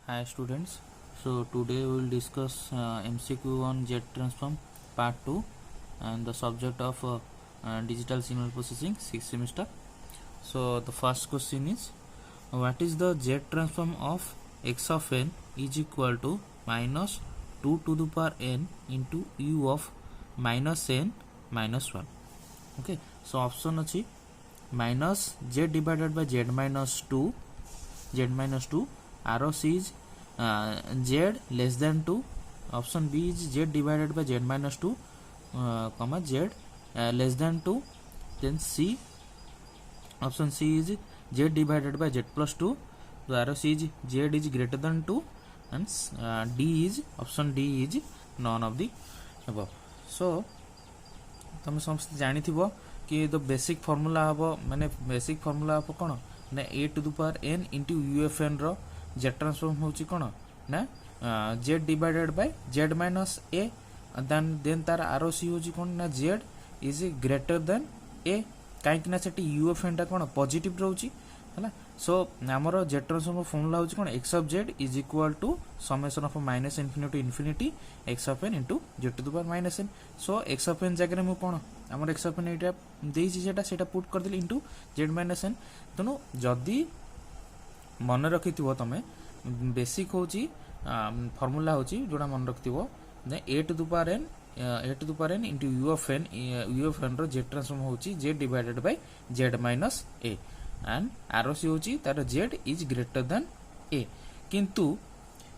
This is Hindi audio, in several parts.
Hi students, so today we will discuss MCQ on Z transform part 2 and the subject of digital signal processing 6th semester. So the first question is, what is the Z transform of x of n is equal to minus 2 to the power n into u of minus n minus 1. Okay, so option अछि minus z divided by z minus 2, ROC is z less than 2. Option B is z divided by z minus 2, z less than 2. Then C, option C is z divided by z plus 2. So ROC is z is greater than 2, and D is option D is none of the above. So तुम समस्त जानी थी कि द बेसिक फॉर्मूला हम माने बेसिक फॉर्मूला हम कौन ना a to the power n into ufn रो z ट्रांसफॉर्म होची कौन ना z divided by z minus a then तार ROC होची कौन ना z is greater than a काईकि ना सेटी ufn टा कौन पॉजिटिव रहउची हला. सो हमर z ट्रांसफॉर्म फॉर्मूला होची कौन x of z is equal to summation of minus infinity to infinity x of n into z to the power minus n. So x of n जगह मु कौन हमर x ऑफ n एटा देइछि सेटा पुट कर देली इंटू z माइनस n. तनु जदी मन रखिथिबो तमे बेसिक होची फॉर्मूला होची जोडा मन रखिथिबो ने a to the power n into u of n रो z ट्रांसफॉर्म होची z divided by z minus a and ROC होची तार z is greater than a. किंतु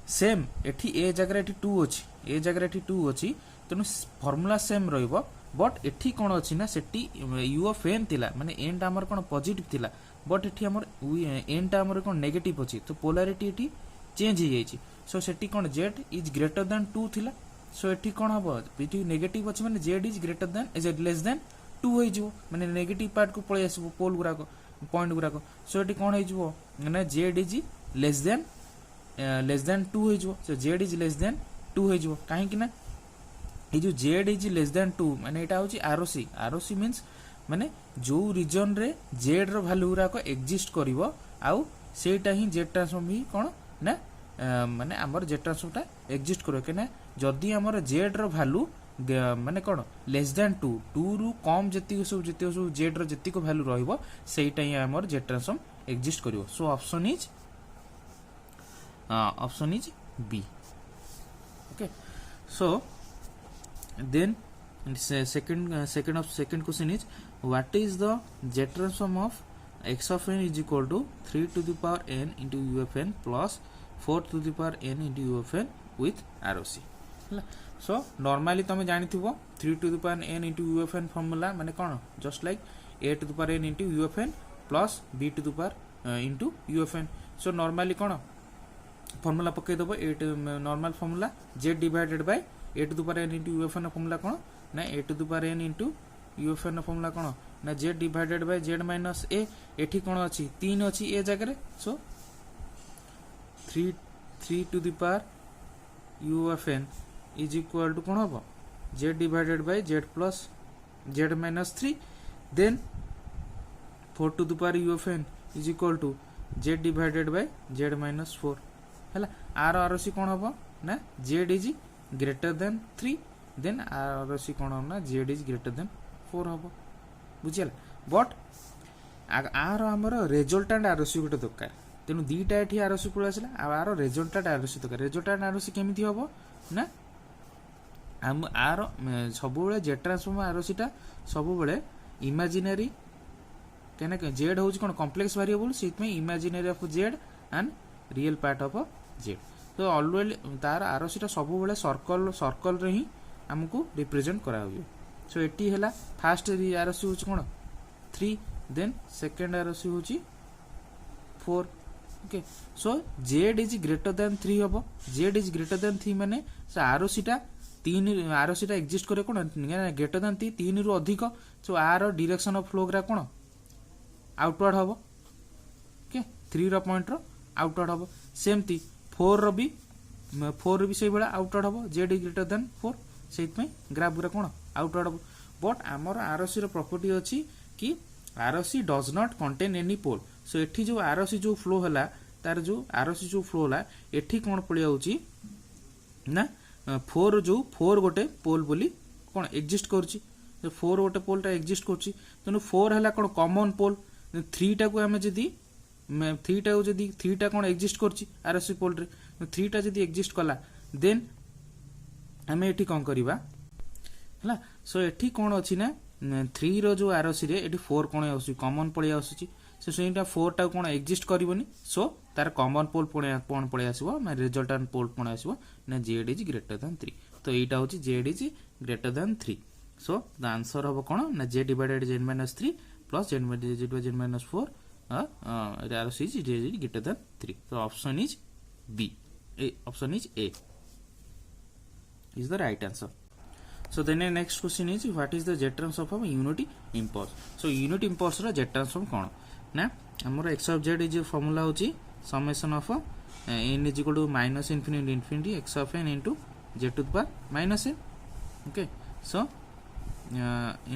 सेम एठी a जगह एठी 2 अछि a जगह एठी 2 अछि तनु फार्मूला सेम रहइबो बट एठी कोन अछि ना सेठी u ऑफ n थिला माने n टा हमर कोन पॉजिटिव थिला बट एठी हमर n टा हमर कोन नेगेटिव अछि तो पोलैरिटी एठी चेंज हो जाइछि. सो सेठी कोन z इज ग्रेटर देन 2 थिला. सो एठी कोन हबो एठी नेगेटिव अछि माने z is greater then z less than 2 होई जिवो माने नेगेटिव पार्ट को पळे आसीबो पोल गुरा को पॉइंट गुरा को. सो एटी कोन होइजबो माने z इज लेस देन 2 होइजबो. So z is less than 2 होइजबो काहे कि ना ए जो z इज लेस देन 2 माने एटा होची ROC मींस माने जो रीजन रे z रो वैल्यू गुरा को एग्जिस्ट करिवो आउ सेटा ही z ट्रांसफॉर्म ही कोन ना माने हमर z ट्रांसफॉर्म ता एग्जिस्ट करो कि ना जदी हमर z रो वैल्यू माने कोन लेस देन 2 रु कम जति सब z रो जति को वैल्यू रहइबो सेटा ही हमर z ट्रांसफॉर्म एग्जिस्ट करिवो. So option is B. Okay, so then second question is, what is the z transform of x of n is equal to 3 to the power n into u of n plus 4 to the power n into u of n with ROC. So normally तुम जानी थो 3 to the power n into u of n formula माने कौन just like a to the power n into u of n plus b to the power into u of n. So normally कौन फॉर्मूला पकई दबो normal formula z divided by a to the power n into u of n formula कौन ना a to the power n into u of n formula कौन ना z divided by z minus a. एठी कौन अछि 3 अछि a जगह रे. So 3 to the power u of n is equal to कौन होबो z divided by z plus z minus 3. then 4 to the power u of n is equal to z divided by z minus 4 हला. ROC कौन होबो ना z is greater than 3 then ROC कौन होबो ना z is greater than 4 होबो बुझियल. बट आर हमर रिजल्टेंट ROC गुटे दरकार तेनु दीटा एठी ROC पुळ आसला आर रिजल्टेंट ROC दरकार. रिजल्टेंट ROC केमिति होबो ना हम आर सब बेले z ट्रांसफॉर्म ROC टा सब बेले इमेजिनरी केना z होची कोन कॉम्प्लेक्स वेरिएबल सेत में imaginary of z and real part of z. तो ऑलवेज तार ROC टा सब बेले सर्कल रे ही हमकु रिप्रेजेंट करा होय. सो एटी हैला फर्स्ट ROC होची कोन 3 देन सेकंड ROC होची 4. Okay, so z is greater than 3 होबो. z इज ग्रेटर देन 3 माने से ROC टा 3 ROC टा एग्जिस्ट करे कोन ग्रेटर देन 3 रु अधिक. सो आर डायरेक्शन ऑफ फ्लो ग्रा कोन आउटवर्ड होबो. ओके, 3 रो पॉइंट रो आउटवर्ड होबो. सेमती 4 रो भी सही बेला आउटवर्ड होबो. z इज ग्रेटर देन 4 सेत में ग्राफ गुरा कोन आउटवर्ड होबो. बट हमर ROC रो प्रॉपर्टी अछि कि ROC does not contain any pole. So एठी जो ROC जो फ्लो हला तार जो आरसी जो फ्लो है एठी कौन पड़ी आउची ना 4 जो 4 गोटे पोल बोली कौन एक्जिस्ट करची 4 गोटे पोल टा एक्जिस्ट करची तेनु 4 हला कौन कॉमन पोल 3 टा को हमें जदी 3 टा को जदी 3 टा कौन एक्जिस्ट करची आरसी पोल रे 3 टा जदी एक्जिस्ट कला देन हमें एठी कौन करबा हला सो एठी कौन अछि ना 3 रो जो आरसी रे एठी 4 कौन आउची कॉमन पड़ी आउची से सेटा 4 टा कौन एक्जिस्ट करबोनी सो तार कॉमन पोल कौन पड़े आसो मैं रिजल्टेंट पोल कौन आसो ना जेड इज ग्रेटर देन 3 तो एटा होची z is greater than 3 so the answer हो कौन ना z divided z minus 3 plus z minus 4 RC is z greater than 3 तो option is B option is A is the right answer. So then the next question is what is the jet transform of unity impulse. So unit impulse रा jet transform कौन ना हमर x of z is formula होची summation of n is equal to minus infinity infinity x of n into z to the power minus n. Okay, so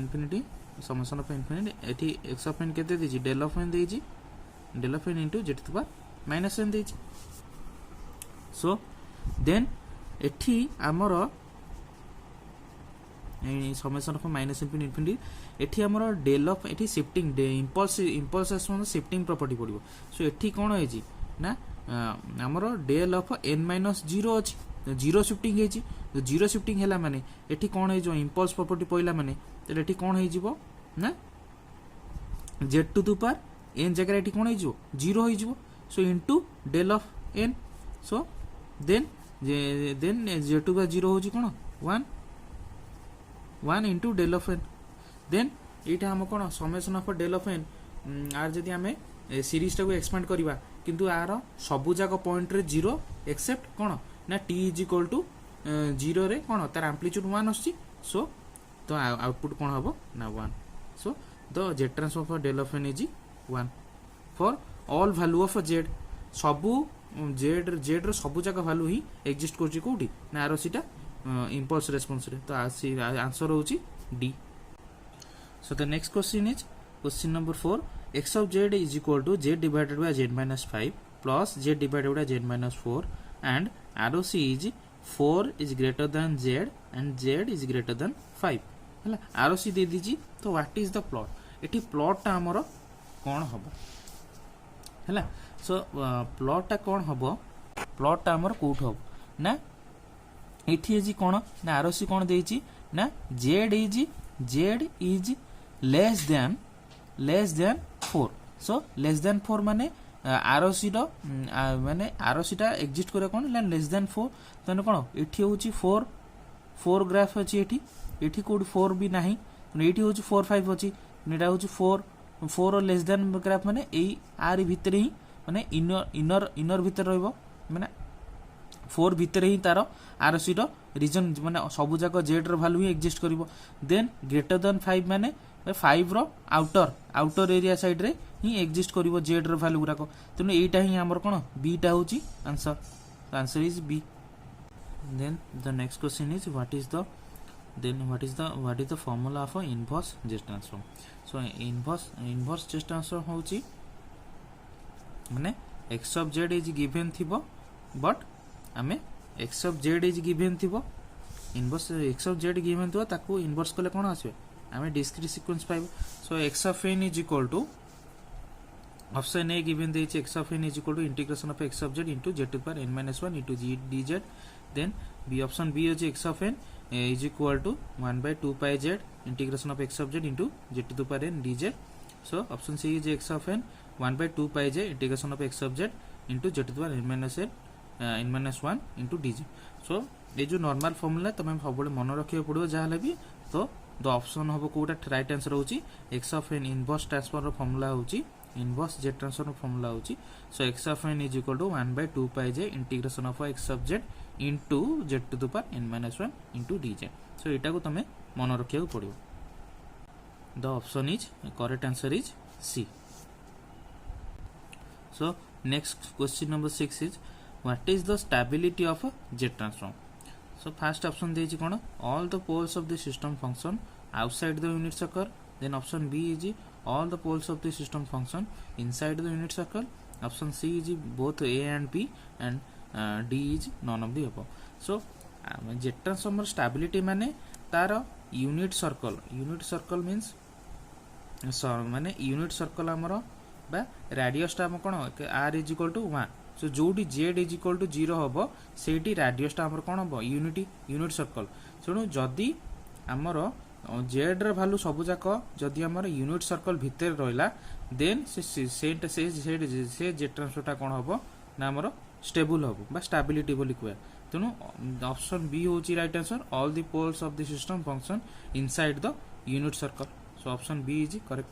infinity summation of infinity एठी x of n केते देजी del of n देजी del of n into z to the power minus n देजी. So then एठी आमर summation of minus infinity infinity एठी आमर डेल ऑफ एठी शिफ्टिंग इंपल्स शिफ्टिंग प्रॉपर्टी पड़िबो. सो एठी कोन होई जी ना आमर डेल ऑफ n माइनस 0 अछि जीरो शिफ्टिंग हेची तो जीरो शिफ्टिंग हैला माने एठी कोन होई जो इंपल्स प्रॉपर्टी पइला माने त एठी कोन होई जिवो ना z to the power n जगह एठी कोन होई जिवो 0 होई जिवो. So into del of n so then z to बा 0 होची कोन 1 into del of n then एटा हम कोन summation of del of n आर जदी हमें सीरीज टा को एक्सपेंड करबा किंतु आर सबु जाक पॉइंट रे 0 एक्सेप्ट कोन ना t इज इक्वल टू 0 रे कोन तार एम्पलीट्यूड 1 आछि सो तो आउटपुट कोन हबो ना 1. So the z transform of del of n is 1 for all value of z सबु z रो सबु जाक वैल्यू ही एक्जिस्ट करछि कोठी ना आर सीटा impulse response रे तो आंसर होची D. So the next question is question number 4 x of z is equal to z divided by z minus 5 plus z divided by z minus 4 and ROC is 4 is greater than z and z is greater than 5 हला ROC दे दीजी तो व्हाट इज द प्लॉट एठी प्लॉट टा हमरो कोन हबो हला. सो प्लॉट टा कोन हबो प्लॉट टा हमरो कोठ हबो ना एठी जी कोन ना आरसी कोन देछि ना z is less then 4. So less than 4 माने आरसी रो माने आरसी टा एक्जिस्ट करे कोन लेस देन 4 तने कोन एठी होची 4 ग्राफ अछि एठी कोड 4 भी नाही एठी होची 4 5 अछि नेटा होची 4 लेस देन ग्राफ माने एई आर भीतर ही माने इनर भीतर रहइबो माने 4 भीतर ही तार आरसी रो रीजन माने सबु जाक z रो वैल्यू ही एक्जिस्ट करिवो. देन ग्रेटर देन 5 माने 5 रो आउटर एरिया साइड रे ही एक्जिस्ट करिवो z रो वैल्यू गुराको तने एटा ही हमर कोन b टा होची answer. The answer is b. Then the next question is what is the formula of inverse z transform. So inverse z transform होची माने x of z is given थिबो बट आमे x of z is given थिबो inverse x of z given थिबो ताको इनवर्स कले कोन आसीबे आमे डिस्क्रीट सीक्वेंस पाइबो. So x of n is equal to option A given देछि x of n is equal to integration of x of z into z to power n - 1 into dz. Then B option B is x of n is equal to 1/2 pi z integration of x of z into z to power n dz. So option C is x of n 1/2 pi z integration of x of z into z to power n - 1 into dz. So ये जो नॉर्मल फार्मूला तमे सबले मन रखियो पड़ो जाहले भी तो द ऑप्शन होबो कोटा राइट आंसर होची x of n inverse transform formula होची इनवर्स z ट्रांसफॉर्म फार्मूला होची. So x of n is equal to 1/2 pi z integration of x of z into z to the power n - 1 into dz. So एटा को तमे मन रखियो पड़ो. The option is correct answer is C. So next question number 6 is what is the stability of a Z transform. So first option देछि कोन all the poles of the system function outside the unit circle. Then option B is all the poles of the system function inside the unit circle. Option C is both A and B, and D is none of the above. So jet transformer stability माने तार unit circle means माने unit circle आमर बा radius टा कौन r is equal to 1. So जोटी z is equal to 0 हम से radius टा आमर कौन हम unit circle. शुणु जदि आमर जेड भाल्यू सब जाक जदि आमर यूनिट सर्कल भितर रहा देन से जेट ट्रांसफरटा कौन हम ना आमर स्टेबल हम बा स्टेबिलिटी बोली कह. तेणु ऑप्शन बी हूँ right answer. All the poles of the system function inside the unit circle. So option B is correct.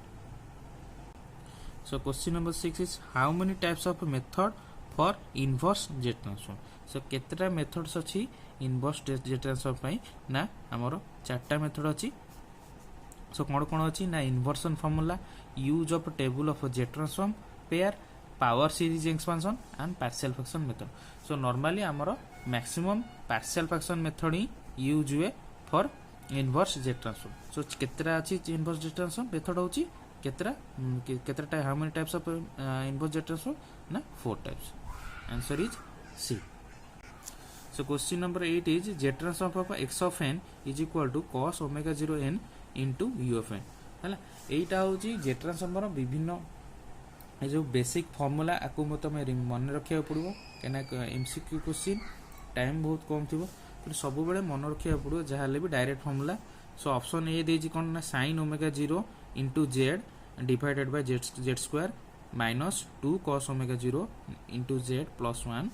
So question number 6 is how many types of method for inverse Z transform. So केतटा मेथड्स अच्छी इनवर्स जेट ट्रांसफॉर्म ना आमर 4टा मेथड अच्छी. सो कौन कौन अच्छी ना inversion formula, use of table of Z transform pair, power series expansion and partial fraction method. So normally आमर मैक्सिमम पार्शियल फ्रैक्शन मेथड ही यूज हुए for inverse Z transform. So केतटा अच्छी इनवर्स जेट ट्रांसफॉर्म मेथड होची केतटा how many types of inverse Z transform ना 4 types. Answer is C. So question number 8 is jet transform of x of n is equal to cos omega 0 n into u of n. है एटा हूँ जेट ट्रांसफॉर्मर विभिन्न जो बेसिक फॉर्मूला आपको तुम मन रखा पड़ो कहीं एमसीक्यू क्वेश्चन टाइम बहुत कम थी तो सब बड़े मन रखा पड़ो जहाँ भी direct formula. So option A देजी कौन ना sin omega 0 into Z divided by Z square minus 2 cos omega 0 into Z plus 1.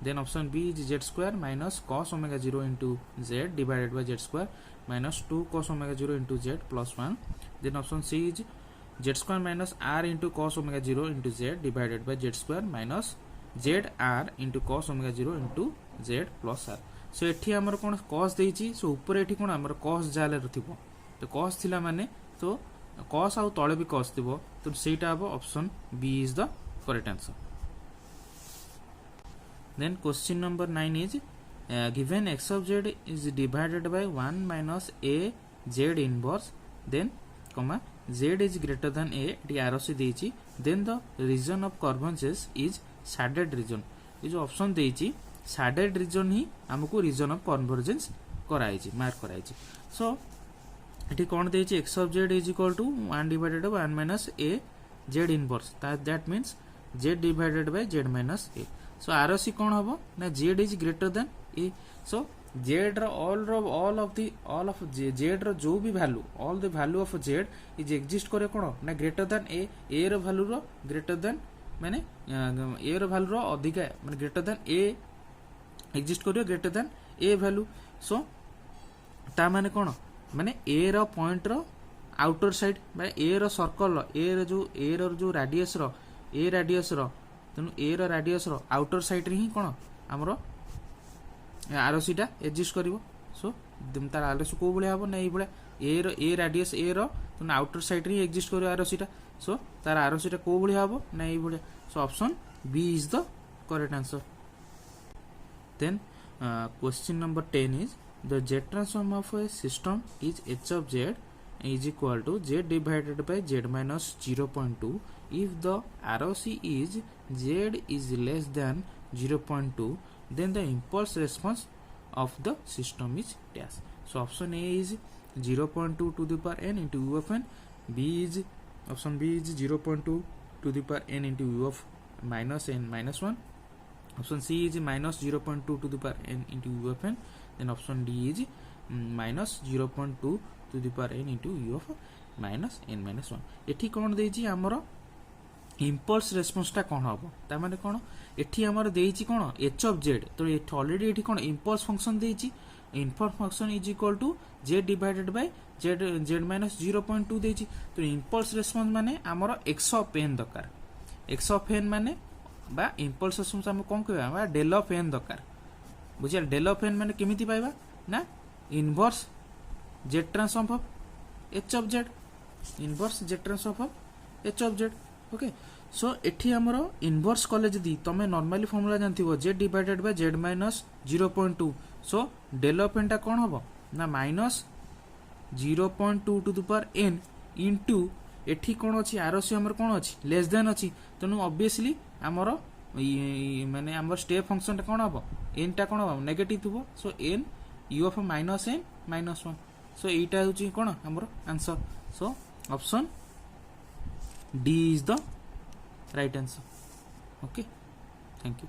Then option B is z square minus cos omega 0 into z divided by z square minus 2 cos omega 0 into z plus 1. Then option C is z square minus r into cos omega 0 into z divided by z square minus z r into cos omega 0 into z plus r. So एठी हमर कोन cos देइची. सो ऊपर एठी कोन हमर cos जाले रथिबो तो cos थिला माने तो cos आउ तळे भी cos थिबो तो सेटा हबो option B is the correct answer. Then question number 9 is given x of z is divided by 1 minus a z inverse then comma z is greater than a T ROC देइची. then the region of convergence is shaded region. ये जो ऑप्शन देइची shaded region ही हमको region of convergence कराइची मार्क कराइची. सो एटी कोन देइची x of z is equal to 1 divided by 1 minus a z inverse that means z divided by z minus a. So ROC कौन हम ना z is greater then A. So z all of z जो भी value all the value of z is exist करे कौन ना ग्रेटर देन ए रो वैल्यू रो ग्रेटर देन माने ए रो वैल्यू रो अधिक माने ग्रेटर देन ए एग्जिस्ट करियो ग्रेटर देन ए वैल्यू. सो ता माने कौन माने ए रो पॉइंट रो आउटर साइड माने ए रो सर्कल ए रो जो रेडियस रो तेणु ए रेडियस आउटर साइड ही कौन आमर ROC टा एग्जिस्ट कर. सो तार ROC कौ भाया हम ना ये ए रेडियस ए तेणु आउटर साइड ही एग्जिस्ट कर ROC टा. सो तार ROC टा कौ भाया हम ना ये. So option B is the correct answer. Then question number 10 is the z transform of a system is h of z is equal to z divided by z minus 0.2 if the ROC is z is less than 0.2 then the impulse response of the system is dash. So option A is 0.2 to the power n into u of n. Option B is 0.2 to the power n into u of minus n minus 1. Option C is minus 0.2 to the power n into u of n. Then option D is minus 0.2 to the power n into u of minus n minus 1. एठी कौन देइची हमरो इम्पल्स रेस्पॉन्स टा कौन हम ता माने कौन एठी हमरो देइची कौन h of z. तो एठी ऑलरेडी एठी कौन इम्पल्स फंक्शन देइची. Impulse function is equal to z divided by z minus 0.2 देइची. तो इम्पल्स रेस्पॉन्स माने हमरो x of n दरकार. x of n माने बा इम्पल्स रेस्पॉन्स हम कोन कहबा बा डेल ऑफ n दरकार. बुझिया डेल ऑफ n माने केमिति पाइबा ना inverse Z transform of h of z inverse Z transform of h of z. Okay so एठी हमरो इनवर्स कॉलेज दी तमे नॉर्मली फार्मूला जानथिबो z divided by z minus 0.2. So del of n टा कोन हबो ना minus 0.2 to the power n into एठी कोन अछि ROC हमर कोन अछि लेस देन अछि. तेणु ऑब्वियसली आमर माने आमर स्टेप फंक्शन कौन हम एन टा कौन हम नेगेटिव थो so n u of minus n minus 1 so एटा हूँ कौन आमर answer so option D is the right answer okay thank you.